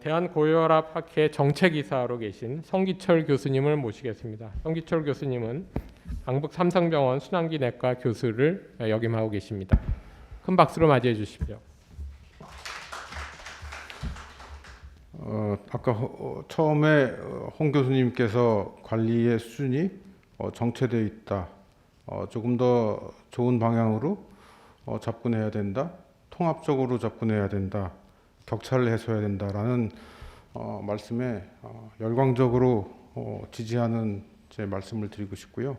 대한고혈압학회 정책이사로 계신 성기철 교수님을 모시겠습니다. 성기철 교수님은 강북 삼성병원 순환기내과 교수를 역임하고 계십니다. 큰 박수로 맞이해 주십시오. 아까 처음에 홍 교수님께서 관리의 수준이 정체되어 있다. 조금 더 좋은 방향으로 접근해야 된다. 통합적으로 접근해야 된다. 격차를 해소해야 된다라는 말씀에 열광적으로 지지하는 제 말씀을 드리고 싶고요.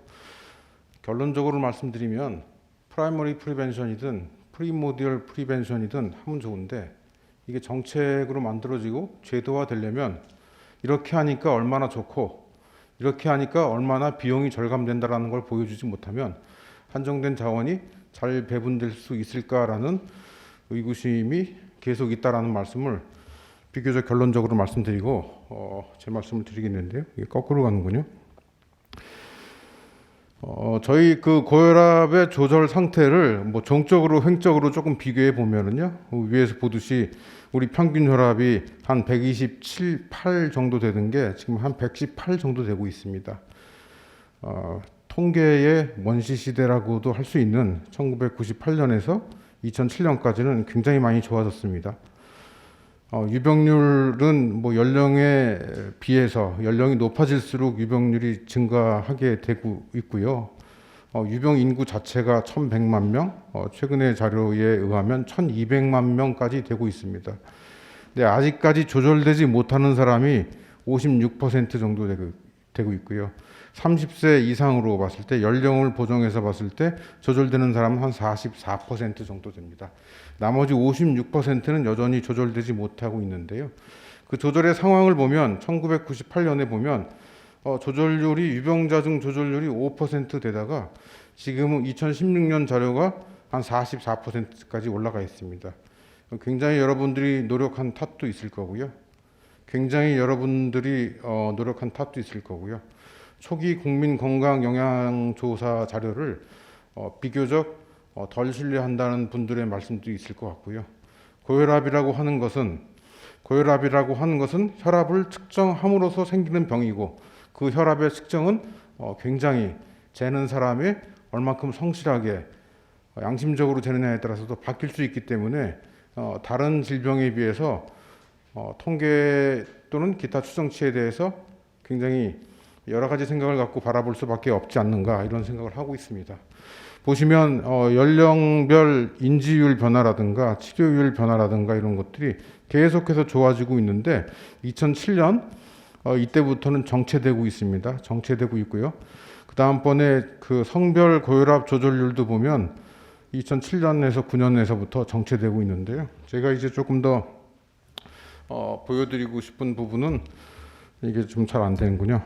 결론적으로 말씀드리면 프라이머리 프리벤션이든 프리모디얼 프리벤션이든 하면 좋은데 이게 정책으로 만들어지고 제도화되려면 이렇게 하니까 얼마나 좋고 이렇게 하니까 얼마나 비용이 절감된다라는 걸 보여주지 못하면 한정된 자원이 잘 배분될 수 있을까라는 의구심이 계속 있다라는 말씀을 비교적 결론적으로 말씀드리고 제 말씀을 드리겠는데요. 이게 거꾸로 가는군요. 저희 그 고혈압의 조절 상태를 뭐 종적으로 횡적으로 조금 비교해 보면은요, 위에서 보듯이 우리 평균 혈압이 한 127, 8 정도 되는 게 지금 한 118 정도 되고 있습니다. 통계의 원시 시대라고도 할 수 있는 1998년에서 2007년까지는 굉장히 많이 좋아졌습니다. 유병률은 뭐 연령에 비해서 연령이 높아질수록 유병률이 증가하게 되고 있고요. 유병 인구 자체가 1,100만 명, 최근의 자료에 의하면 1,200만 명까지 되고 있습니다. 근데 아직까지 조절되지 못하는 사람이 56% 정도 되고 있고요. 30세 이상으로 봤을 때 연령을 보정해서 봤을 때 조절되는 사람은 한 44% 정도 됩니다. 나머지 56%는 여전히 조절되지 못하고 있는데요. 그 조절의 상황을 보면 1998년에 보면 조절률이 유병자 중 조절률이 5% 되다가 지금은 2016년 자료가 한 44%까지 올라가 있습니다. 굉장히 여러분들이 노력한 탓도 있을 거고요. 굉장히 여러분들이 노력한 탓도 있을 거고요. 초기 국민 건강 영양 조사 자료를 비교적 덜 신뢰한다는 분들의 말씀도 있을 것 같고요. 고혈압이라고 하는 것은 혈압을 측정함으로써 생기는 병이고 그 혈압의 측정은 굉장히 재는 사람이 얼만큼 성실하게 양심적으로 재느냐에 따라서도 바뀔 수 있기 때문에 다른 질병에 비해서 통계 또는 기타 추정치에 대해서 굉장히 여러 가지 생각을 갖고 바라볼 수밖에 없지 않는가 이런 생각을 하고 있습니다. 보시면 연령별 인지율 변화라든가 치료율 변화라든가 이런 것들이 계속해서 좋아지고 있는데 2007년 이때부터는 정체되고 있습니다. 정체되고 있고요. 그 다음번에 그 성별 고혈압 조절률도 보면 2007년에서 9년에서부터 정체되고 있는데요. 제가 이제 조금 더 보여드리고 싶은 부분은 이게 좀 잘 안 되는군요.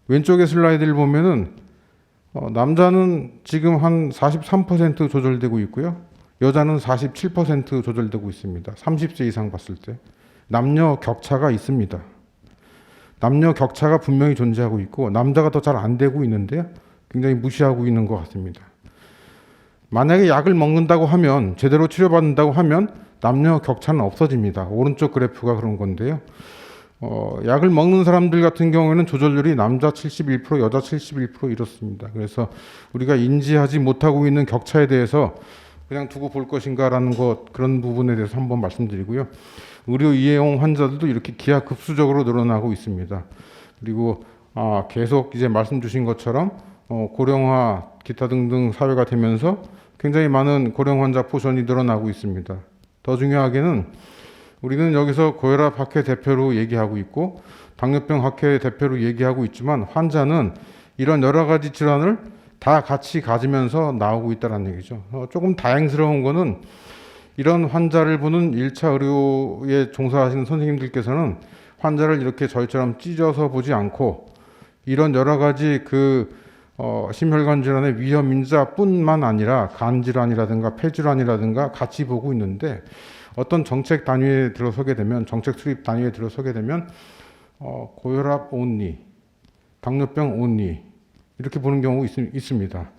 왼쪽의 슬라이드를 보면은 남자는 지금 한 43% 조절되고 있고요. 여자는 47% 조절되고 있습니다. 30세 이상 봤을 때. 남녀 격차가 있습니다. 남녀 격차가 분명히 존재하고 있고 남자가 더 잘 안 되고 있는데요. 굉장히 무시하고 있는 것 같습니다. 만약에 약을 먹는다고 하면 제대로 치료받는다고 하면 남녀 격차는 없어집니다. 오른쪽 그래프가 그런 건데요. 약을 먹는 사람들 같은 경우에는 조절률이 남자 71%, 여자 71% 이렇습니다. 그래서 우리가 인지하지 못하고 있는 격차에 대해서 그냥 두고 볼 것인가라는 그런 부분에 대해서 한번 말씀드리고요. 의료 이용 환자들도 이렇게 기하급수적으로 늘어나고 있습니다. 그리고 계속 이제 말씀 주신 것처럼 고령화 기타 등등 사회가 되면서 굉장히 많은 고령 환자 포션이 늘어나고 있습니다. 더 중요하게는 우리는 여기서 고혈압 학회 대표로 얘기하고 있고 당뇨병 학회 대표로 얘기하고 있지만 환자는 이런 여러 가지 질환을 다 같이 가지면서 나오고 있다는 얘기죠. 조금 다행스러운 거는 이런 환자를 보는 1차 의료에 종사하시는 선생님들께서는 환자를 이렇게 저희처럼 찢어서 보지 않고 이런 여러 가지 심혈관 질환의 위험 인자뿐만 아니라 간 질환이라든가 폐 질환이라든가 같이 보고 있는데 어떤 정책 단위에 들어서게 되면 정책 수립 단위에 들어서게 되면 고혈압 온리, 당뇨병 온리 이렇게 보는 경우가 있습니다.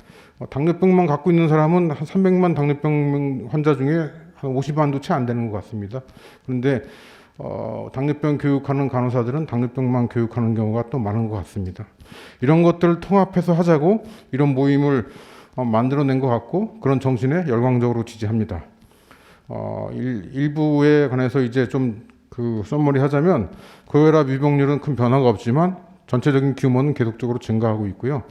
당뇨병만 갖고 있는 사람은 한 300만 당뇨병 환자 중에 한 50만도 채 안 되는 것 같습니다. 그런데 당뇨병 교육하는 간호사들은 당뇨병만 교육하는 경우가 또 많은 것 같습니다. 이런 것들을 통합해서 하자고 이런 모임을 만들어낸 것 같고 그런 정신에 열광적으로 지지합니다. 일부에 관해서 이제 좀 썸머리 하자면 고혈압 유병률은 큰 변화가 없지만 전체적인 규모는 계속적으로 증가하고 있고요.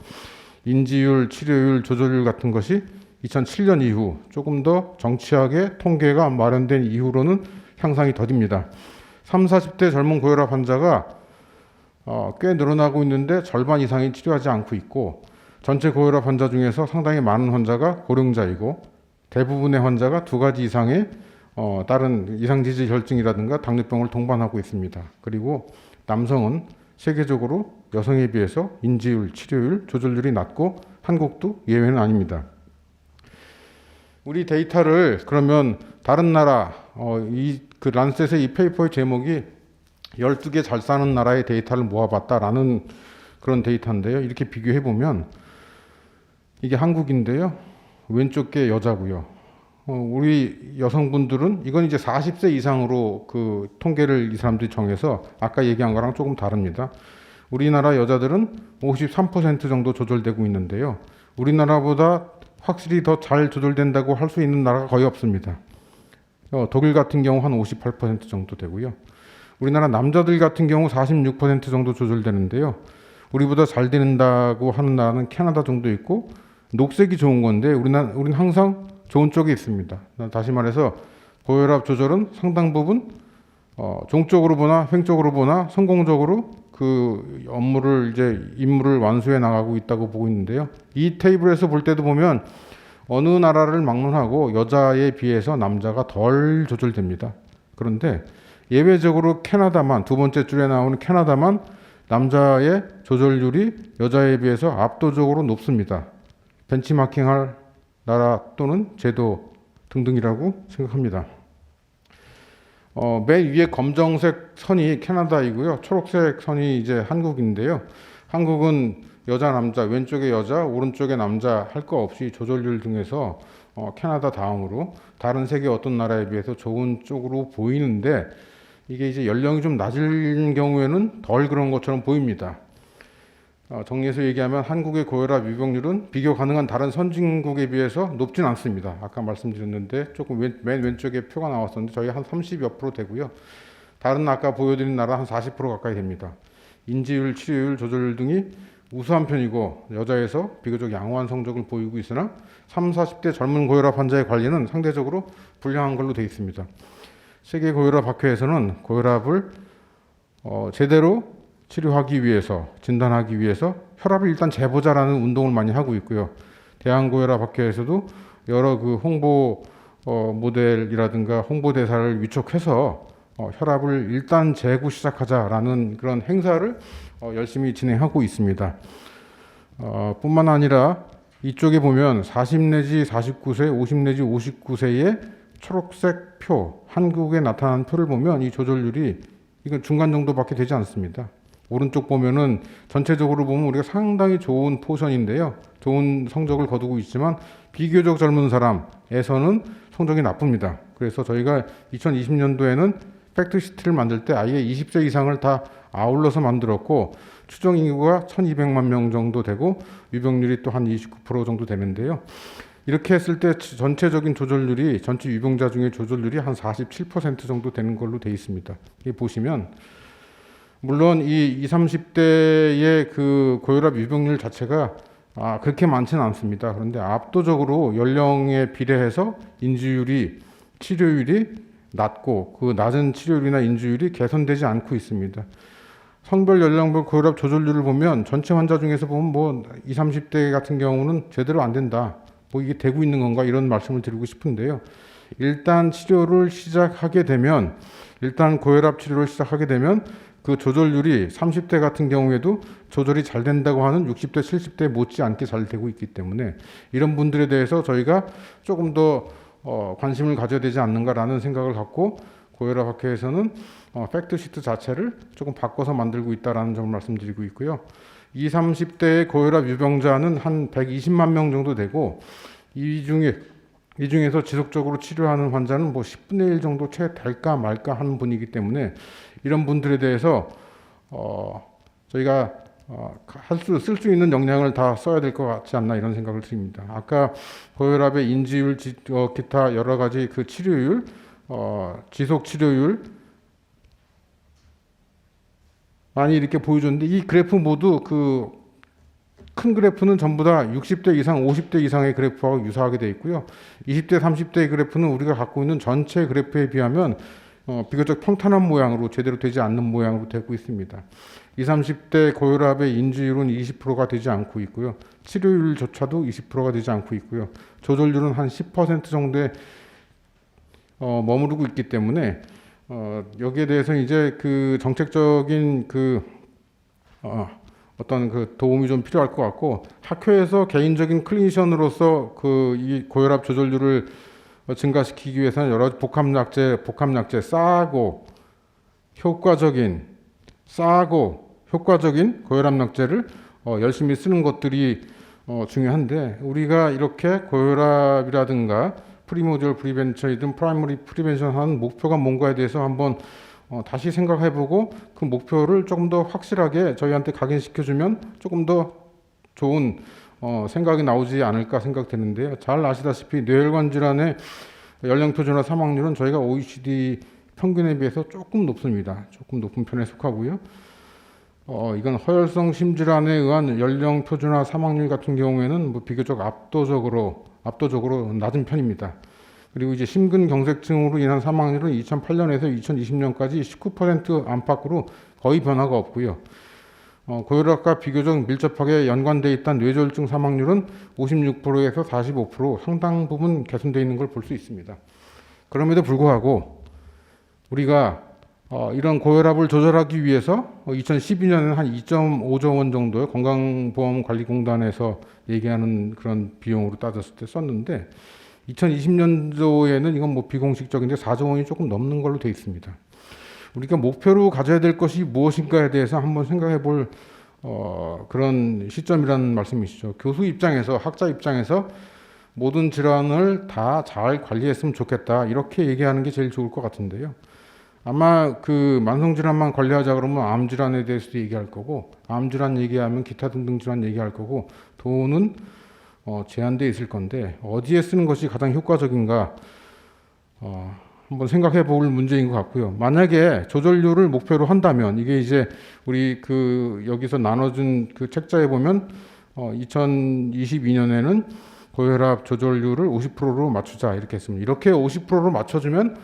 인지율, 치료율, 조절률 같은 것이 2007년 이후 조금 더 정치하게 통계가 마련된 이후로는 향상이 더딥니다. 30, 40대 젊은 고혈압 환자가 꽤 늘어나고 있는데 절반 이상이 치료하지 않고 있고 전체 고혈압 환자 중에서 상당히 많은 환자가 고령자이고 대부분의 환자가 2가지 이상의 다른 이상지질 혈증이라든가 당뇨병을 동반하고 있습니다. 그리고 남성은 세계적으로 여성에 비해서 인지율, 치료율, 조절률이 낮고 한국도 예외는 아닙니다. 우리 데이터를 그러면 다른 나라, 그 란셋의 이 페이퍼의 제목이 12개 잘 사는 나라의 데이터를 모아봤다라는 그런 데이터인데요. 이렇게 비교해보면 이게 한국인데요. 왼쪽 게 여자고요. 우리 여성분들은 이건 이제 40세 이상으로 그 통계를 이 사람들이 정해서 아까 얘기한 거랑 조금 다릅니다. 우리나라 여자들은 53% 정도 조절되고 있는데요. 우리나라보다 확실히 더 잘 조절된다고 할 수 있는 나라가 거의 없습니다. 독일 같은 경우 한 58% 정도 되고요. 우리나라 남자들 같은 경우 46% 정도 조절되는데요. 우리보다 잘 된다고 하는 나라는 캐나다 정도 있고 녹색이 좋은 건데 우리는 항상 좋은 쪽에 있습니다. 다시 말해서 고혈압 조절은 상당 부분 종적으로 보나 횡적으로 보나 성공적으로 그 임무를 완수해 나가고 있다고 보고 있는데요. 이 테이블에서 볼 때도 보면 어느 나라를 막론하고 여자에 비해서 남자가 덜 조절됩니다. 그런데 예외적으로 캐나다만, 두 번째 줄에 나오는 캐나다만 남자의 조절률이 여자에 비해서 압도적으로 높습니다. 벤치마킹할 나라 또는 제도 등등이라고 생각합니다. 맨 위에 검정색 선이 캐나다이고요. 초록색 선이 이제 한국인데요. 한국은 여자, 남자, 왼쪽에 여자, 오른쪽에 남자 할 거 없이 조절률 등에서 캐나다 다음으로 다른 세계 어떤 나라에 비해서 좋은 쪽으로 보이는데 이게 이제 연령이 좀 낮은 경우에는 덜 그런 것처럼 보입니다. 정리해서 얘기하면 한국의 고혈압 유병률은 비교 가능한 다른 선진국에 비해서 높진 않습니다. 아까 말씀드렸는데 조금 맨 왼쪽에 표가 나왔었는데 저희 한 30여 프로 되고요. 다른 아까 보여드린 나라 한 40% 가까이 됩니다. 인지율, 치료율, 조절률 등이 우수한 편이고 여자에서 비교적 양호한 성적을 보이고 있으나 30, 40대 젊은 고혈압 환자의 관리는 상대적으로 불량한 걸로 되어 있습니다. 세계 고혈압 학회에서는 고혈압을 제대로 치료하기 위해서, 진단하기 위해서 혈압을 일단 재보자라는 운동을 많이 하고 있고요. 대한고혈압학회에서도 여러 그 홍보 모델이라든가 홍보 대사를 위촉해서 혈압을 일단 재고 시작하자라는 그런 행사를 열심히 진행하고 있습니다. 뿐만 아니라 이쪽에 보면 40 내지 49세, 50 내지 59세의 초록색 표, 한국에 나타난 표를 보면 이 조절률이 이건 중간 정도밖에 되지 않습니다. 오른쪽 보면은 전체적으로 보면 우리가 상당히 좋은 포션인데요. 좋은 성적을 거두고 있지만 비교적 젊은 사람에서는 성적이 나쁩니다. 그래서 저희가 2020년도에는 팩트시트를 만들 때 아예 20세 이상을 다 아울러서 만들었고 추정 인구가 1200만 명 정도 되고 유병률이 또 한 29% 정도 되는데요. 이렇게 했을 때 전체적인 조절률이 전체 유병자 중에 조절률이 한 47% 정도 되는 걸로 되어 있습니다. 이 보시면 물론 이 20, 30대의 그 고혈압 유병률 자체가 그렇게 많지는 않습니다. 그런데 압도적으로 연령에 비례해서 인지율이 치료율이 낮고 그 낮은 치료율이나 인지율이 개선되지 않고 있습니다. 성별 연령별 고혈압 조절률을 보면 전체 환자 중에서 보면 뭐 20, 30대 같은 경우는 제대로 안 된다. 뭐 이게 되고 있는 건가 이런 말씀을 드리고 싶은데요. 일단 치료를 시작하게 되면 일단 고혈압 치료를 시작하게 되면 그 조절률이 30대 같은 경우에도 조절이 잘 된다고 하는 60대, 70대 못지않게 잘 되고 있기 때문에 이런 분들에 대해서 저희가 조금 더 관심을 가져야 되지 않는가라는 생각을 갖고 고혈압 학회에서는 팩트시트 자체를 조금 바꿔서 만들고 있다는 점을 말씀드리고 있고요. 20, 30대의 고혈압 유병자는 한 120만 명 정도 되고 이 중에 이 중에서 지속적으로 치료하는 환자는 뭐 10분의 1 정도 채 될까 말까 하는 분이기 때문에 이런 분들에 대해서 저희가 쓸 수 있는 역량을 다 써야 될 것 같지 않나 이런 생각을 드립니다. 아까 고혈압의 인지율, 기타 여러 가지 그 치료율, 지속 치료율 많이 이렇게 보여줬는데 이 그래프 모두 그 큰 그래프는 전부 다 60대 이상, 50대 이상의 그래프하고 유사하게 되어 있고요. 20대, 30대의 그래프는 우리가 갖고 있는 전체 그래프에 비하면 비교적 평탄한 모양으로 제대로 되지 않는 모양으로 되고 있습니다. 20, 30대 고혈압의 인지율은 20%가 되지 않고 있고요. 치료율조차도 20%가 되지 않고 있고요. 조절률은 한 10% 정도에 머무르고 있기 때문에 여기에 대해서 이제 그 정책적인 어떤 그 도움이 좀 필요할 것 같고 학회에서 개인적인 클리니션으로서 그 이 고혈압 조절률을 증가시키기 위해서는 여러 복합약제 싸고 효과적인 고혈압 약제를 열심히 쓰는 것들이 중요한데 우리가 이렇게 고혈압이라든가 프리모디얼 프리벤션이든 프라이머리 프리벤션 하는 목표가 뭔가에 대해서 한번 다시 생각해보고 그 목표를 조금 더 확실하게 저희한테 각인시켜주면 조금 더 좋은 생각이 나오지 않을까 생각되는데요. 잘 아시다시피 뇌혈관 질환의 연령 표준화 사망률은 저희가 OECD 평균에 비해서 조금 높습니다. 조금 높은 편에 속하고요. 이건 허혈성 심질환에 의한 연령 표준화 사망률 같은 경우에는 뭐 비교적 압도적으로 낮은 편입니다. 그리고 이제 심근경색증으로 인한 사망률은 2008년에서 2020년까지 19% 안팎으로 거의 변화가 없고요. 고혈압과 비교적 밀접하게 연관되어 있던 뇌졸중 사망률은 56%에서 45% 상당 부분 개선되어 있는 걸 볼 수 있습니다. 그럼에도 불구하고 우리가 이런 고혈압을 조절하기 위해서 2012년에는 한 2.5조 원 정도의 건강보험관리공단에서 얘기하는 그런 비용으로 따졌을 때 썼는데 2020년도에는 이건 뭐 비공식적인데 4조 원이 조금 넘는 걸로 되어 있습니다. 우리가 목표로 가져야 될 것이 무엇인가에 대해서 한번 생각해 볼 그런 시점이라는 말씀이시죠. 교수 입장에서, 학자 입장에서 모든 질환을 다 잘 관리했으면 좋겠다 이렇게 얘기하는 게 제일 좋을 것 같은데요. 아마 그 만성질환만 관리하자 그러면 암질환에 대해서도 얘기할 거고 암질환 얘기하면 기타 등등 질환 얘기할 거고 돈은 제한되어 있을 건데 어디에 쓰는 것이 가장 효과적인가 한번 생각해 볼 문제인 것 같고요. 만약에 조절률을 목표로 한다면 이게 이제 우리 그 여기서 나눠준 그 책자에 보면 2022년에는 고혈압 조절률을 50%로 맞추자 이렇게 했습니다. 이렇게 50%로 맞춰주면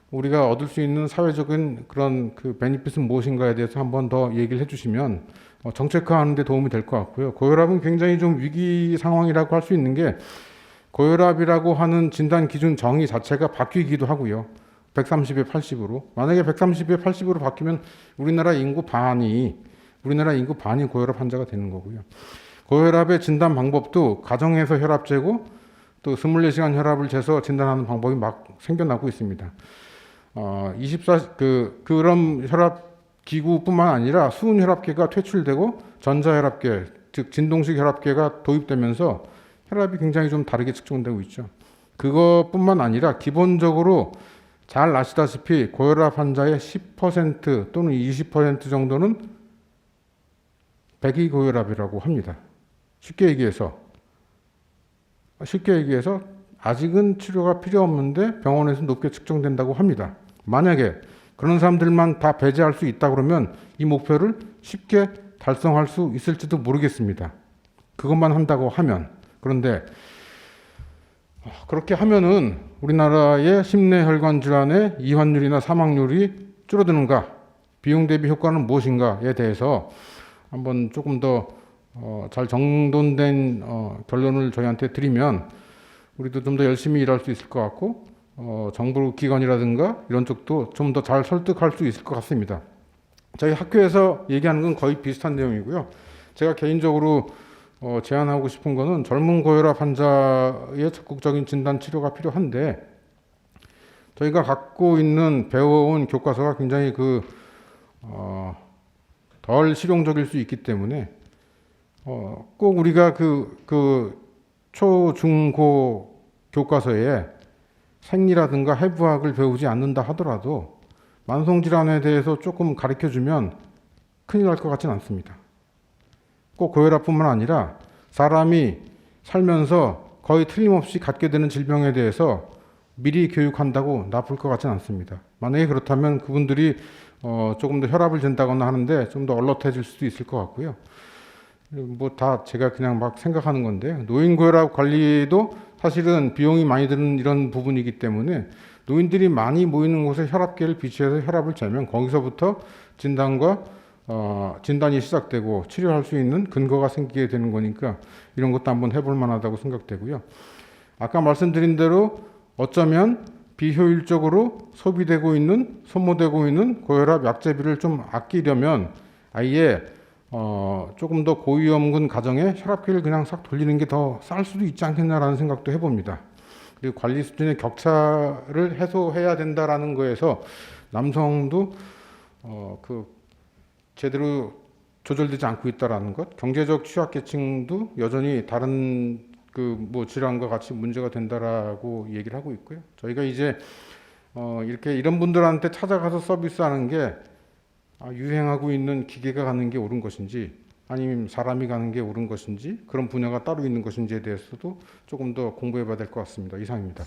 우리가 얻을 수 있는 사회적인 그런 그 베니핏은 무엇인가에 대해서 한번 더 얘기를 해주시면 정책화하는 데 도움이 될 것 같고요. 고혈압은 굉장히 좀 위기 상황이라고 할 수 있는 게 고혈압이라고 하는 진단 기준 정의 자체가 바뀌기도 하고요. 130에 80으로. 만약에 130에 80으로 바뀌면 우리나라 인구 반이 고혈압 환자가 되는 거고요. 고혈압의 진단 방법도 가정에서 혈압 재고 또 24시간 혈압을 재서 진단하는 방법이 막 생겨나고 있습니다. 그런 혈압 기구뿐만 아니라 수은 혈압계가 퇴출되고 전자혈압계, 즉 진동식 혈압계가 도입되면서 혈압이 굉장히 좀 다르게 측정되고 있죠. 그것뿐만 아니라 기본적으로 잘 아시다시피 고혈압 환자의 10% 또는 20% 정도는 배기고혈압이라고 합니다. 쉽게 얘기해서 아직은 치료가 필요 없는데 병원에서 높게 측정된다고 합니다. 만약에 그런 사람들만 다 배제할 수 있다 그러면 이 목표를 쉽게 달성할 수 있을지도 모르겠습니다. 그것만 한다고 하면. 그런데 그렇게 하면은 우리나라의 심내혈관 질환의 이환율이나 사망률이 줄어드는가, 비용 대비 효과는 무엇인가에 대해서 한번 조금 더 잘 정돈된 결론을 저희한테 드리면 우리도 좀 더 열심히 일할 수 있을 것 같고 정부 기관이라든가 이런 쪽도 좀 더 잘 설득할 수 있을 것 같습니다. 저희 학교에서 얘기하는 건 거의 비슷한 내용이고요. 제가 개인적으로 제안하고 싶은 거는 젊은 고혈압 환자의 적극적인 진단 치료가 필요한데 저희가 갖고 있는 배워온 교과서가 굉장히 덜 실용적일 수 있기 때문에 꼭 우리가 초, 중, 고 교과서에 생리라든가 해부학을 배우지 않는다 하더라도 만성질환에 대해서 조금 가르쳐주면 큰일 날 것 같지는 않습니다. 꼭 고혈압뿐만 아니라 사람이 살면서 거의 틀림없이 갖게 되는 질병에 대해서 미리 교육한다고 나쁠 것 같지는 않습니다. 만약에 그렇다면 그분들이 조금 더 혈압을 잰다거나 하는데 좀 더 얼럿해질 수도 있을 것 같고요. 뭐 다 제가 그냥 막 생각하는 건데, 노인 고혈압 관리도 사실은 비용이 많이 드는 이런 부분이기 때문에 노인들이 많이 모이는 곳에 혈압계를 비치해서 혈압을 재면 거기서부터 진단이 시작되고 치료할 수 있는 근거가 생기게 되는 거니까 이런 것도 한번 해볼 만하다고 생각되고요. 아까 말씀드린 대로 어쩌면 비효율적으로 소모되고 있는 고혈압 약제비를 좀 아끼려면 아예 조금 더 고위험군 가정에 혈압계를 그냥 싹 돌리는 게 더 쌀 수도 있지 않겠나라는 생각도 해봅니다. 그리고 관리 수준의 격차를 해소해야 된다라는 거에서 남성도 제대로 조절되지 않고 있다라는 것, 경제적 취약계층도 여전히 다른 질환과 같이 문제가 된다라고 얘기를 하고 있고요. 저희가 이제 이렇게 이런 분들한테 찾아가서 서비스하는 게 유행하고 있는 기계가 가는 게 옳은 것인지 아니면 사람이 가는 게 옳은 것인지 그런 분야가 따로 있는 것인지에 대해서도 조금 더 공부해 봐야 될 것 같습니다. 이상입니다.